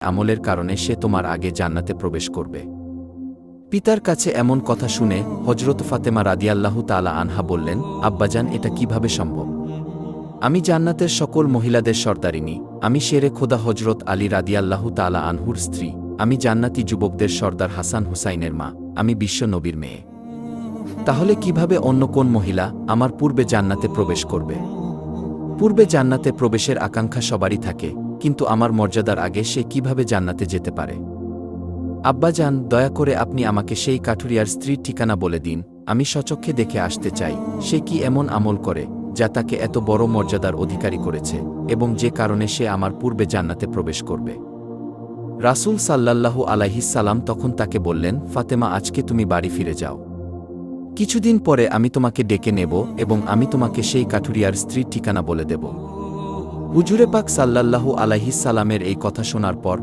আমলের কারণে সে তোমার আগে জান্নাতে প্রবেশ করবে। পিতার কাছে এমন কথা শুনে হজরত ফাতেমা রাদিয়াল্লাহু তাআলা আনহা বললেন, আব্বাজান, এটা কিভাবে সম্ভব? আমি জান্নাতের সকল মহিলাদের সর্দারিনী, আমি শেরে খোদা হজরত আলী রাদিয়াল্লাহু তাআলা আনহুর স্ত্রী, আমি জান্নাতি যুবকদের সর্দার হাসান হুসাইনের মা, আমি বিশ্ব নবীর মেয়ে। তাহলে কিভাবে অন্য কোন মহিলা আমার পূর্বে জান্নাতে প্রবেশ করবে? পূর্বে জান্নাতে প্রবেশের আকাঙ্ক্ষা সবারই থাকে, কিন্তু আমার মর্যাদার আগে সে কিভাবে জান্নাতে যেতে পারে? আব্বাজান, দয়া করে আপনি আমাকে সেই কাঠুরিয়ার স্ত্রীর ঠিকানা বলে দিন, আমি স্বচক্ষে দেখে আসতে চাই সে কি এমন আমল করে যা তাকে এত বড় মর্যাদার অধিকারী করেছে এবং যে কারণে সে আমার পূর্বে জান্নাতে প্রবেশ করবে। রাসূল সাল্লাল্লাহু আলাইহিস সালাম তখন তাকে বললেন, ফাতেমা, আজকে তুমি বাড়ি ফিরে যাও। কিছুদিন পরে আমি তোমাকে ডেকে নেব এবং আমি তোমাকে সেই কাঠুরিয়ার স্ত্রীর ঠিকানা বলে দেব। হুজুরে পাক সাল্লাল্লাহু আলাইহিস সালামের এই কথা শোনার পর